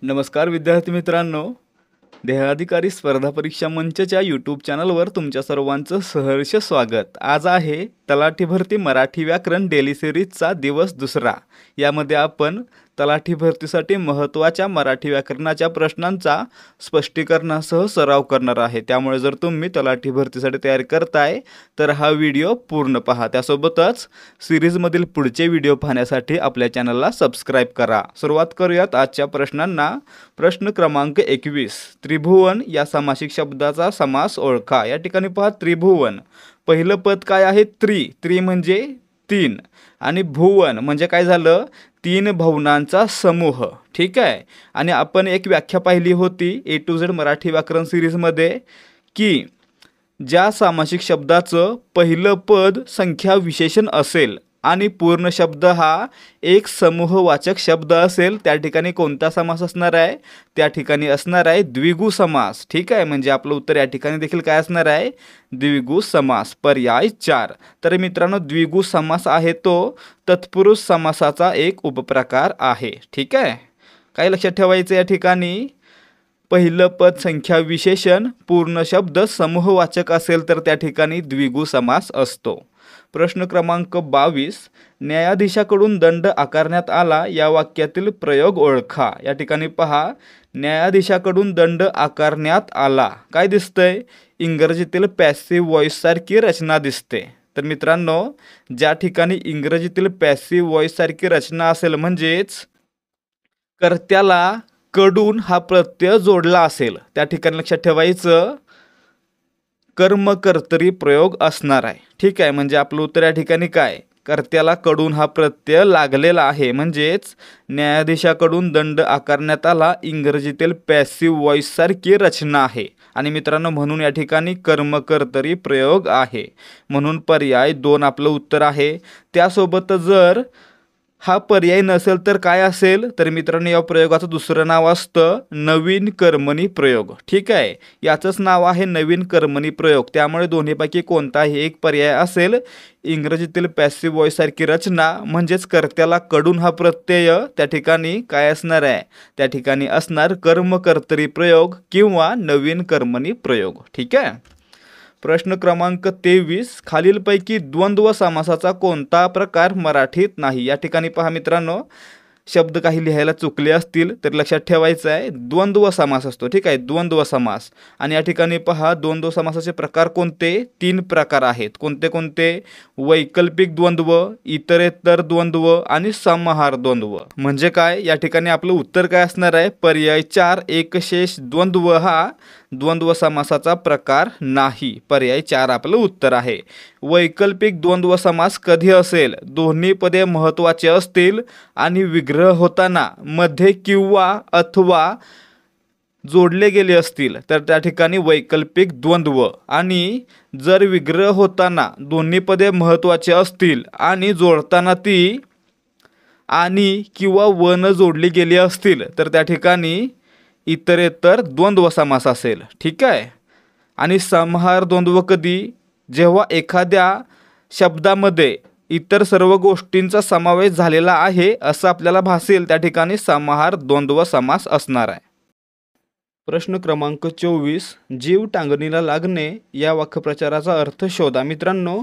नमस्कार विद्यार्थी मित्रांनो, देहाधिकारी स्पर्धा परीक्षा मंचच्या यूट्यूब चॅनलवर तुमच्या सर्वांचं सहर्ष स्वागत। आज आहे तलाठी भरती मराठी व्याकरण डेली सिरीजचा दिवस दुसरा। यामध्ये आपण तलाठी भरतीसाठी महत्त्वाच्या मराठी व्याकरणाच्या प्रश्नांचा स्पष्टीकरणासह सराव करणार आहे। त्यामुळे जर तुम्ही तलाठी भरतीसाठी तयारी करताय तर हा व्हिडिओ पूर्ण पहा। त्यासोबतच सिरीजमधील पुढचे व्हिडिओ पाहण्यासाठी आपल्या चॅनलला सबस्क्राइब करा। सुरुवात करूयात आजच्या प्रश्नांना। प्रश्न क्रमांक 21, त्रिभुवन या सामासिक शब्दाचा समास ओळखा। या ठिकाणी पहा, त्रिभुवन पहिलं पद काय आहे? त्रि म्हणजे तीन आणि भुवन म्हणजे काय झालं? तीन भवनांचा समूह। ठीक आहे। आणि आपण एक व्याख्या पाहिली होती A to Z मराठी व्याकरण सिरीजमध्ये की ज्या सामासिक शब्दाचं पहिलं पद संख्या विशेषण असेल आणि पूर्ण शब्द हा एक समूहवाचक शब्द असेल, त्या ठिकाणी कोणता समास असणार आहे? त्या ठिकाणी असणार आहे द्विगु समास। ठीक आहे। म्हणजे आपलं उत्तर या ठिकाणी देखील काय असणार आहे? द्विगु समास। पर्याय 4। तर मित्रांनो, द्विगु समास आहे तो तत्पुरुष समासाचा एक उपप्रकार आहे। ठीक आहे। काय लक्षात ठेवायचं या ठिकाणी? पहिलं पद संख्या विशेषण, पूर्ण शब्द समूहवाचक असेल तर त्या ठिकाणी द्विगु समास असतो। प्रश्न क्रमांक 22, न्यायाधीशाकडून दंड आकारण्यात आला या वाक्यातील प्रयोग ओळखा। या ठिकाणी पहा, न्यायाधीशाकडून दंड आकारण्यात आला काय दिसतंय? इंग्रजीतील पॅसिव्ह व्हॉइस सारखी रचना दिसते। तर मित्रांनो, ज्या ठिकाणी इंग्रजीतील पॅसिव्ह व्हॉइस सारखी रचना असेल म्हणजेच कर्त्याला कडून हा प्रत्यय जोडला असेल, त्या ठिकाणी लक्षात ठेवायचं कर्मकर्तरी प्रयोग असणार आहे। ठीक आहे। म्हणजे आपलं उत्तर या ठिकाणी काय? कर्त्याला कडून हा प्रत्यय लागलेला आहे, म्हणजेच न्यायाधीशाकडून दंड आकारण्यात आला इंग्रजीतील पॅसिव्ह व्हॉइस सारखी रचना आहे। आणि मित्रांनो, म्हणून या ठिकाणी कर्मकर्तरी प्रयोग आहे, म्हणून पर्याय 2 आपलं उत्तर आहे। त्यासोबत जर हा पर्याय नसेल तर काय असेल? तर मित्रांनो, या प्रयोगाचं दुसरं नाव असतं नवीन कर्मणी प्रयोग। ठीक आहे। याचंच नाव आहे नवीन कर्मणी प्रयोग। त्यामुळे दोन्हीपैकी कोणताही एक पर्याय असेल। इंग्रजीतील पॅसिव्ह व्हॉइस सारखी रचना म्हणजेच कर्त्याला कडून हा प्रत्यय, त्या ठिकाणी काय असणार आहे? त्या ठिकाणी असणार कर्मकर्तरी प्रयोग किंवा नवीन कर्मणी प्रयोग। ठीक आहे। प्रश्न क्रमांक 23, खालीलपैकी द्वंद्व समासाचा कोणता प्रकार मराठीत नाही? या ठिकाणी पहा मित्रांनो, शब्द काही लिहायला चुकले असतील तर लक्षात ठेवायचं आहे द्वंद्व समास असतो। ठीक आहे। द्वंद्व समास। आणि या ठिकाणी पहा, द्वंद्व समासाचे प्रकार कोणते? 3 प्रकार आहेत। कोणते कोणते? वैकल्पिक द्वंद्व, इतरेतर द्वंद्व आणि समाहार द्वंद्व। म्हणजे काय? या ठिकाणी आपलं उत्तर काय असणार आहे? पर्याय 4 एकशेष द्वंद्व हा द्वंद्व समासाचा प्रकार नाही। पर्याय 4 आपलं उत्तर आहे। वैकल्पिक द्वंद्व समास कधी असेल? दोन्ही पदे महत्त्वाचे असतील आणि विग्रह होताना मध्ये किंवा अथवा जोडले गेले असतील तर त्या ठिकाणी वैकल्पिक द्वंद्व। आणि जर विग्रह होताना दोन्ही पदे महत्त्वाचे असतील आणि जोडताना ती आणि किंवा वन जोडली गेली असतील तर त्या ठिकाणी इतरेतर द्वंद्व समास असेल। ठीक आहे। आणि समाहार द्वंद्व कधी? जेव्हा एखाद्या शब्दामध्ये इतर सर्व गोष्टींचा समावेश झालेला आहे असं आपल्याला भासेल, त्या ठिकाणी समाहार द्वंद्व समास असणार आहे। प्रश्न क्रमांक 24, जीव टांगणीला लागणे या वाक्यप्रचाराचा अर्थ शोधा। मित्रांनो,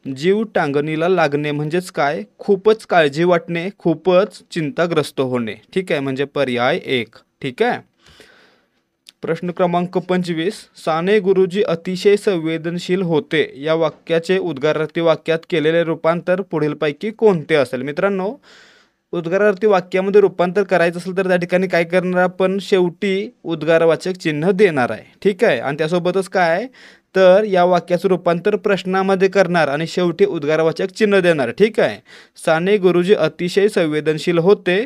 जीव टांगणीला लागणे म्हणजेच काय? खूपच काळजी वाटणे, खूपच चिंताग्रस्त होणे। ठीक आहे। म्हणजे पर्याय 1। ठीक आहे। प्रश्न क्रमांक 25, साने गुरुजी अतिशय संवेदनशील होते या वाक्याचे उद्गारार्थी वाक्यात केलेले रूपांतर पुढीलपैकी कोणते असेल? मित्रांनो, उद्गारार्थी वाक्यामध्ये रूपांतर करायचं असेल तर त्या ठिकाणी काय करणार आपण? शेवटी उद्गारवाचक चिन्ह देणार आहे। ठीक आहे। आणि त्यासोबतच काय? तर या वाक्याचं रूपांतर प्रश्नामध्ये करणार आणि शेवटी उद्गारवाचक चिन्ह देणार। ठीक आहे। साने गुरुजी अतिशय संवेदनशील होते,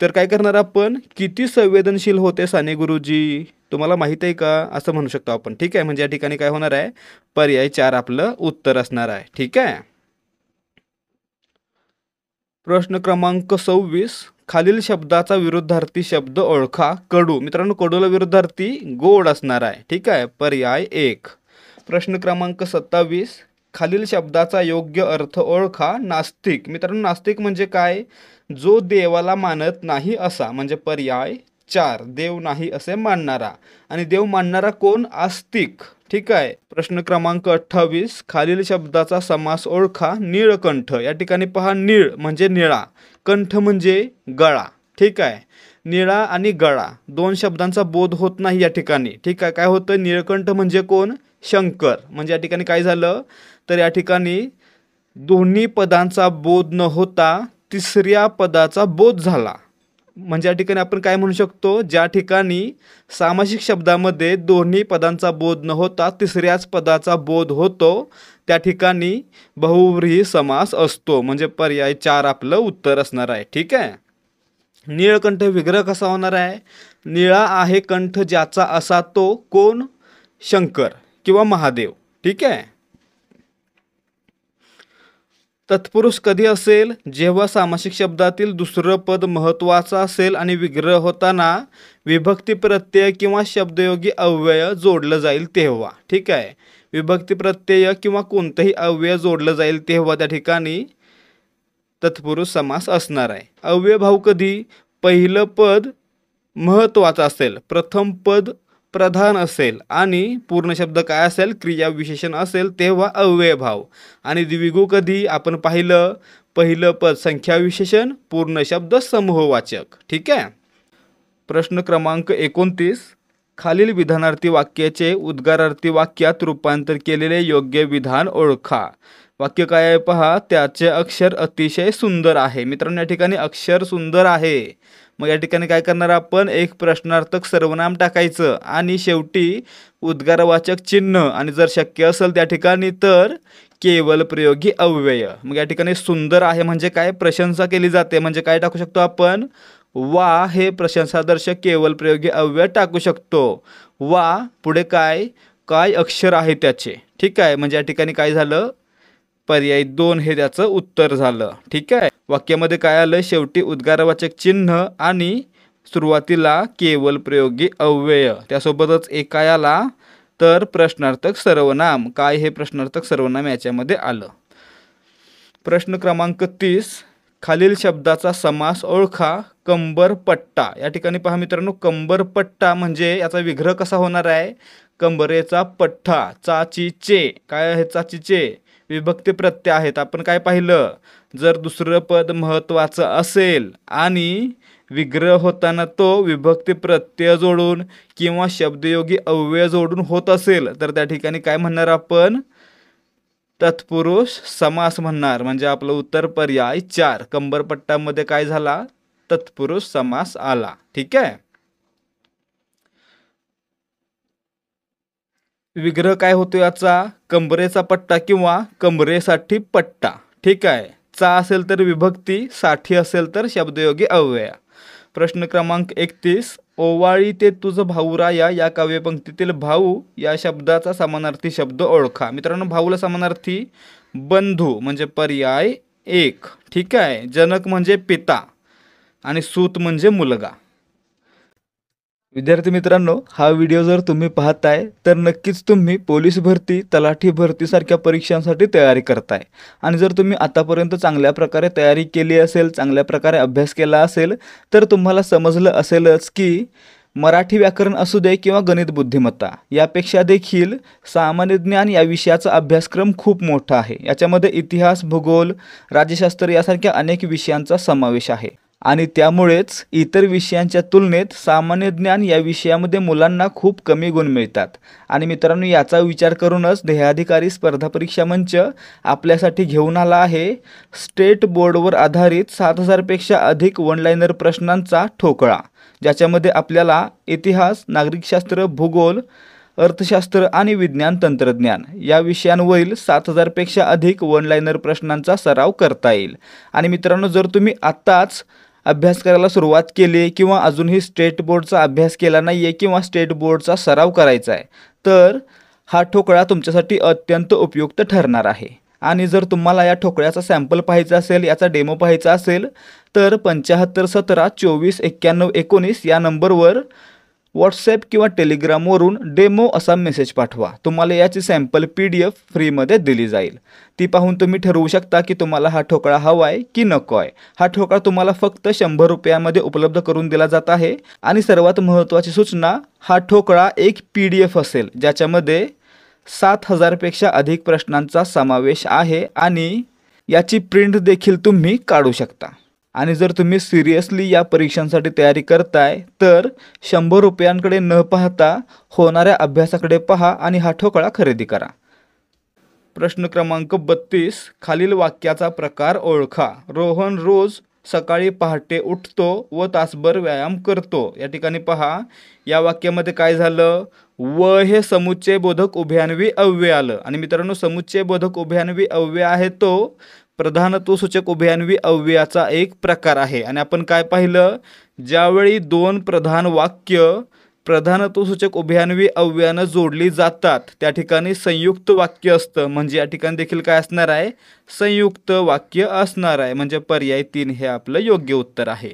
तर काय करणार आपण? किती संवेदनशील होते साने गुरुजी, तुम्हाला माहित आहे का? असं म्हणू शकतो आपण। ठीक आहे। म्हणजे या ठिकाणी काय होणार आहे? पर्याय 4 आपलं उत्तर असणार आहे। ठीक आहे। प्रश्न क्रमांक 26, खालील शब्दाचा विरुद्धार्थी शब्द ओळखा। कडू। मित्रांनो, कडूला विरुद्धार्थी गोड असणार आहे। ठीक आहे। पर्याय 1। प्रश्न क्रमांक 27, खालील शब्दाचा योग्य अर्थ ओळखा। नास्तिक। मित्रांनो, नास्तिक म्हणजे काय? जो देवाला मानत नाही असा। म्हणजे पर्याय 4 देव नाही असे मानणारा. आणि देव मानणारा कोण? आस्तिक. ठीक आहे. प्रश्न क्रमांक 28 खालील शब्दाचा समास ओळखा. नीळकंठ. या ठिकाणी पहा, नीळ म्हणजे निळा, कंठ म्हणजे गळा. ठीक आहे. निळा आणि गळा दोन शब्दांचा बोध होत नाही या ठिकाणी. ठीक आहे. काय होतं? निळकंठ म्हणजे कोण? शंकर. म्हणजे या ठिकाणी काय झालं तर या ठिकाणी दोन्ही पदांचा बोध न होता तिसऱ्या पदाचा बोध झाला. म्हणजे या ठिकाणी आपण काय म्हणू शकतो? ज्या ठिकाणी सामासिक शब्दामध्ये दोन्ही पदांचा बोध न होता तिसऱ्याच पदाचा बोध होतो त्या ठिकाणी बहुव्रीही समास असतो. म्हणजे पर्याय 4 आपलं उत्तर असणार आहे. ठीक आहे. नीळकंठ विग्रह कसा होणार आहे? निळा आहे कंठ ज्याचा असा तो कोण? शंकर किंवा महादेव. ठीक आहे. तत्पुरुष कधी असेल? जेव्हा सामासिक शब्दातील दुसरं पद महत्त्वाचं असेल आणि विग्रह होताना विभक्ती प्रत्यय किंवा शब्दयोगी अव्यय जोडलं जाईल तेव्हा. ठीक आहे. विभक्ती प्रत्यय किंवा कोणतंही अव्यय जोडलं जाईल तेव्हा त्या ठिकाणी तत्पुरुष समास असणार आहे. अव्ययभाव कधी? पहिलं पद महत्त्वाचं असेल, प्रथम पद प्रधान असेल आणि पूर्ण शब्द काय असेल? क्रिया विशेषण असेल तेव्हा अव्ययभाव. आणि द्विगु कधी? आपण पाहिलं, पहिलं पद संख्या विशेषण, पूर्ण शब्द समूहवाचक. ठीक आहे. प्रश्न क्रमांक 29 खालील विधानार्थी वाक्याचे उद्गारार्थी वाक्यात रूपांतर केलेले योग्य विधान ओळखा. वाक्य काय आहे पहा, त्याचे अक्षर अतिशय सुंदर आहे. मित्रांनो या ठिकाणी अक्षर सुंदर आहे. मग या ठिकाणी काय करणार आपण? एक प्रश्नार्थक सर्वनाम टाकायचं आणि शेवटी उद्गारवाचक चिन्ह आणि जर शक्य असेल त्या ठिकाणी तर केवल प्रयोगी अव्यय. मग या ठिकाणी सुंदर आहे म्हणजे काय? प्रशंसा केली जाते. म्हणजे काय टाकू शकतो आपण? वा हे प्रशंसादर्शक केवल प्रयोगी अव्यय टाकू शकतो. वा पुढे काय? काय अक्षर आहे त्याचे. ठीक आहे. म्हणजे या ठिकाणी काय झालं? पर्याय 2 हे त्याचं उत्तर झालं. ठीक आहे. वाक्यामध्ये काय आलं? शेवटी उद्गारवाचक चिन्ह आणि सुरुवातीला केवल प्रयोगी अव्यय. त्यासोबतच एक काय आला तर प्रश्नार्थक सर्वनाम. काय हे प्रश्नार्थक सर्वनाम याच्यामध्ये आलं. प्रश्न क्रमांक 30 खालील शब्दाचा समास ओळखा. कंबरपट्टा. या ठिकाणी पहा मित्रांनो, कंबरपट्टा म्हणजे याचा विग्रह कसा होणार आहे? कंबरेचा पठ्ठा. चाचीचे. काय आहे? चाचीचे विभक्ती प्रत्यय आहेत. आपण काय पाहिलं? जर दुसरं पद महत्त्वाचं असेल आणि विग्रह होताना तो विभक्ती प्रत्यय जोडून किंवा शब्दयोगी अव्यय जोडून होत असेल तर त्या ठिकाणी काय म्हणणार आपण? तत्पुरुष समास म्हणणार. म्हणजे आपलं उत्तर पर्याय 4 कंबरपट्टामध्ये काय झाला? तत्पुरुष समास आला. ठीक आहे. विग्रह काय होतो याचा? कंबरेचा पट्टा किंवा कंबरेसाठी पट्टा. ठीक आहे. चा असेल तर विभक्ती, साठी असेल तर शब्दयोगी अव्यय. प्रश्न क्रमांक 31 ओवाळी ते तुझ भाऊराया या काव्यपंक्तीतील भाऊ या शब्दाचा समानार्थी शब्द ओळखा. मित्रांनो भाऊला समानार्थी बंधू म्हणजे पर्याय 1. ठीक आहे. जनक म्हणजे पिता आणि सूत म्हणजे मुलगा. विद्यार्थी मित्रांनो, हा व्हिडिओ जर तुम्ही पाहताय तर नक्कीच तुम्ही पोलीस भरती, तलाठी भरतीसारख्या परीक्षांसाठी तयारी करताय. आणि जर तुम्ही आतापर्यंत चांगल्या प्रकारे तयारी केली असेल, चांगल्या प्रकारे अभ्यास केला असेल तर तुम्हाला समजलं असेलच की मराठी व्याकरण असू दे किंवा गणित बुद्धिमत्ता यापेक्षा देखील सामान्य ज्ञान या विषयाचा अभ्यासक्रम खूप मोठा आहे. याच्यामध्ये इतिहास, भूगोल, राज्यशास्त्र यासारख्या अनेक विषयांचा समावेश आहे. आणि त्यामुळेच इतर विषयांच्या तुलनेत सामान्य ज्ञान या विषयामध्ये मुलांना खूप कमी गुण मिळतात. आणि मित्रांनो याचा विचार करूनच ध्येयाधिकारी स्पर्धा परीक्षा मंच आपल्यासाठी घेऊन आला आहे स्टेट बोर्डवर आधारित 7000 पेक्षा अधिक वन लाइनर प्रश्नांचा ठोकळा, ज्याच्यामध्ये आपल्याला इतिहास, नागरिकशास्त्र, भूगोल, अर्थशास्त्र आणि विज्ञान तंत्रज्ञान या विषयांवरील 7000 पेक्षा अधिक वन लाइनर प्रश्नांचा सराव करता येईल. आणि मित्रांनो जर तुम्ही आत्ताच अभ्यास करायला सुरुवात केली किंवा अजूनही स्टेट बोर्डचा अभ्यास केला नाही आहे किंवा स्टेट बोर्डचा सराव करायचा आहे तर हा ठोकळा तुमच्यासाठी अत्यंत उपयुक्त ठरणार आहे. आणि जर तुम्हाला या ठोकळ्याचा सॅम्पल पाहायचा असेल, याचा डेमो पाहायचा असेल तर 75 17 24 91 19 या नंबरवर व्हॉट्सॲप किंवा टेलिग्रामवरून डेमो असा मेसेज पाठवा. तुम्हाला याची सॅम्पल PDF फ्रीमध्ये दिली जाईल. ती पाहून तुम्ही ठरवू शकता की तुम्हाला हा ठोकळा हवा आहे की नको आहे. हा ठोकळा तुम्हाला फक्त 100 रुपयामध्ये उपलब्ध करून दिला जात आहे. आणि सर्वात महत्त्वाची सूचना, हा ठोकळा एक PDF असेल ज्याच्यामध्ये 7000 पेक्षा अधिक प्रश्नांचा समावेश आहे आणि याची प्रिंट देखील तुम्ही काढू शकता. आणि जर तुम्ही सिरियसली या परीक्षांसाठी तयारी करताय तर 100 रुपयांकडे न पाहता होणाऱ्या अभ्यासाकडे पहा आणि हा ठोकळा खरेदी करा. प्रश्न क्रमांक 32, खालील वाक्याचा प्रकार ओळखा. रोहन रोज सकाळी पहाटे उठतो व तासभर व्यायाम करतो. या ठिकाणी पहा, या वाक्यामध्ये काय झालं, व हे समुच्चय बोधक उभयान्वी अव्यय आलं. आणि मित्रांनो, समुच्चय बोधक उभयान्वी अव्यय आहे तो प्रधानत्व सूचक उभयान्वी अव्ययाचा एक प्रकार आहे. आणि आपण काय पाहिलं, ज्यावेळी दोन प्रधान वाक्य प्रधानत्व सूचक उभयान्वी अव्ययानं जोडली जातात त्या ठिकाणी संयुक्त वाक्य असतं. म्हणजे या ठिकाणी देखील काय असणार आहे, संयुक्त वाक्य असणार आहे. म्हणजे पर्याय 3 हे आपलं योग्य उत्तर आहे.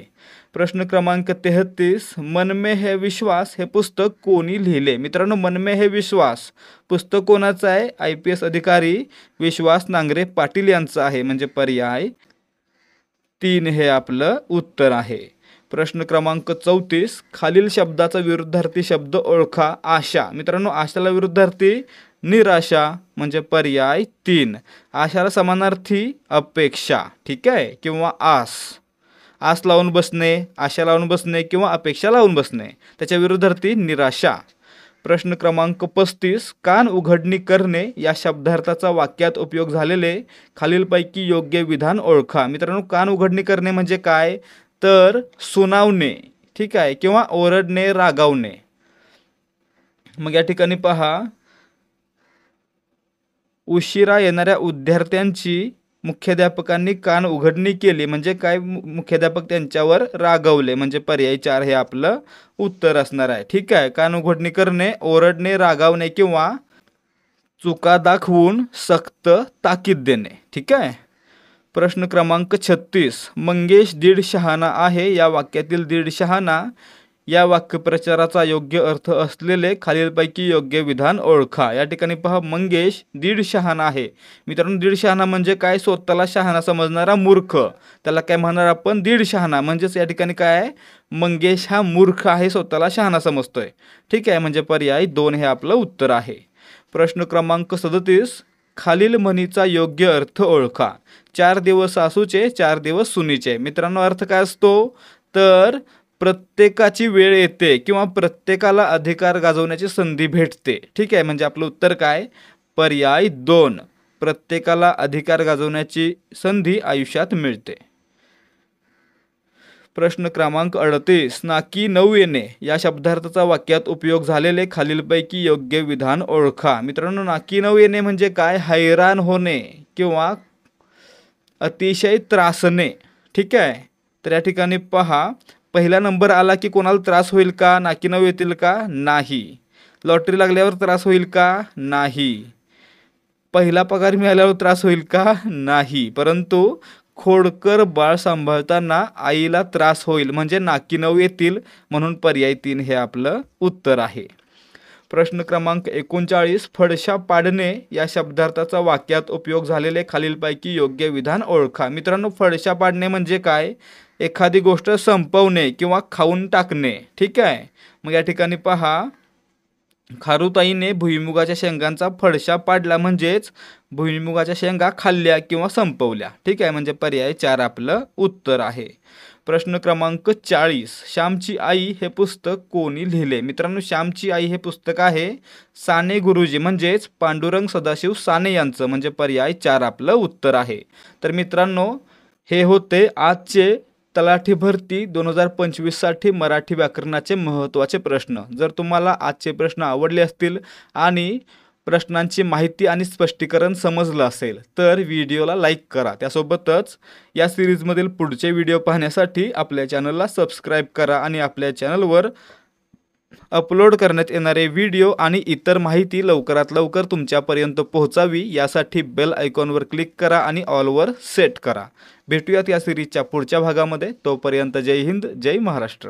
प्रश्न क्रमांक 33, मन में है विश्वास हे पुस्तक कोणी लिहिले. मित्रांनो, मन में है विश्वास पुस्तक कोणाचं आहे, IPS अधिकारी विश्वास नांगरे पाटील यांचं आहे. म्हणजे पर्याय 3 हे आपलं उत्तर आहे. प्रश्न क्रमांक 34, खालील शब्दाचा विरुद्धार्थी शब्द ओळखा. आशा. मित्रांनो, आशाला विरुद्धार्थी निराशा. म्हणजे पर्याय 3. आशाला समानार्थी अपेक्षा, ठीक आहे, किंवा आस. आस लावून बसणे, आशा लावून बसणे किंवा अपेक्षा लावून बसणे. त्याच्या विरुद्धार्थी निराशा. प्रश्न क्रमांक 35, कान उघडणी करणे या शब्दार्थाचा वाक्यात उपयोग झालेले खालीलपैकी योग्य विधान ओळखा. मित्रांनो, कान उघडणी करणे म्हणजे काय, तर सुनावणे, ठीक आहे, किंवा ओरडणे, रागावणे. मग या ठिकाणी पहा, उशिरा येणाऱ्या विद्यार्थ्यांची मुख्याध्यापकांनी कान उघडणी केली. म्हणजे काय, मुख्याध्यापक त्यांच्यावर रागवले. म्हणजे पर्याय 4 हे आपलं उत्तर असणार आहे. ठीक आहे, कान उघडणी करणे, ओरडणे, रागावणे किंवा चुका दाखवून सक्त ताकीद देणे. ठीक आहे. प्रश्न क्रमांक 36, मंगेश दीड शहाणा आहे या वाक्यातील दीड शहाणा या वाक्यप्रचाराचा योग्य अर्थ असलेले खालीलपैकी योग्य विधान ओळखा. या ठिकाणी पहा, मंगेश दीड शहाणा आहे. मित्रांनो, दीड शहाणा म्हणजे काय, स्वतःला शहाणा समजणारा मूर्ख, त्याला काय म्हणणार आपण, दीड शहाणा. म्हणजेच या ठिकाणी काय आहे, मंगेश हा मूर्ख आहे, स्वतःला शहाणा समजतोय. ठीक आहे, म्हणजे पर्याय 2 हे आपलं उत्तर आहे. प्रश्न क्रमांक 37, खालील म्हणीचा योग्य अर्थ ओळखा. 4 दिवस सासूचे 4 दिवस सुनीचे. मित्रांनो, अर्थ काय असतो, तर प्रत्येकाची वेळ येते किंवा प्रत्येकाला अधिकार गाजवण्याची संधी भेटते. ठीक आहे, म्हणजे आपलं उत्तर काय, पर्याय 2. प्रत्येकाला अधिकार गाजवण्याची संधी आयुष्यात मिळते. प्रश्न क्रमांक 38, नाकी नऊ येणे या शब्दार्थाचा वाक्यात उपयोग झालेले खालीलपैकी योग्य विधान ओळखा. मित्रांनो, नाकी नऊ येणे म्हणजे काय, हैराण होणे किंवा अतिशय त्रासणे. ठीक आहे, तर या ठिकाणी पहा, पहिला नंबर आला की कोणाला त्रास होईल का, नाकी नऊ येतील का, नाही. लॉटरी लागल्यावर त्रास होईल का, नाही. पहिला पगार मिळाल्यावर त्रास होईल का, नाही. परंतु खोडकर बाळ सांभाळताना आईला त्रास होईल, म्हणजे नाकी नऊ येतील. म्हणून पर्याय 3 हे आपलं उत्तर आहे. प्रश्न क्रमांक 39, फडशा पाडणे या शब्दार्थाचा वाक्यात उपयोग झालेले खालीलपैकी योग्य विधान ओळखा. मित्रांनो, फडशा पाडणे म्हणजे काय, एखादी गोष्ट संपवणे किंवा खाऊन टाकणे. ठीक आहे, मग या ठिकाणी पहा, खारुताईने भुईमुगाच्या शेंगांचा फडशा पाडला, म्हणजेच भुईमुगाच्या शेंगा खाल्ल्या किंवा संपवल्या. ठीक आहे, म्हणजे पर्याय 4 आपलं उत्तर आहे. प्रश्न क्रमांक 40, श्यामची आई हे पुस्तक कोणी लिहिले. मित्रांनो, श्यामची आई हे पुस्तक आहे साने गुरुजी म्हणजेच पांडुरंग सदाशिव साने यांचं. म्हणजे पर्याय 4 आपलं उत्तर आहे. तर मित्रांनो, हे होते आजचे तलाठी भरती 2025 साठी मराठी व्याकरणाचे महत्त्वाचे प्रश्न. जर तुम्हाला आजचे प्रश्न आवडले असतील आणि प्रश्नांची माहिती आणि स्पष्टीकरण समजलं असेल तर व्हिडिओला लाईक करा. त्यासोबतच या सिरीजमधील पुढचे व्हिडिओ पाहण्यासाठी आपल्या चॅनलला सबस्क्राईब करा आणि आपल्या चॅनलवर अपलोड करण्यात येणारे व्हिडिओ आणि इतर माहिती लवकरात लवकर तुमच्यापर्यंत पोहोचावी यासाठी बेल आयकॉनवर क्लिक करा आणि ऑलवर सेट करा. भेटूयात या सिरीजच्या पुढच्या भागामध्ये. तोपर्यंत जय हिंद, जय महाराष्ट्र.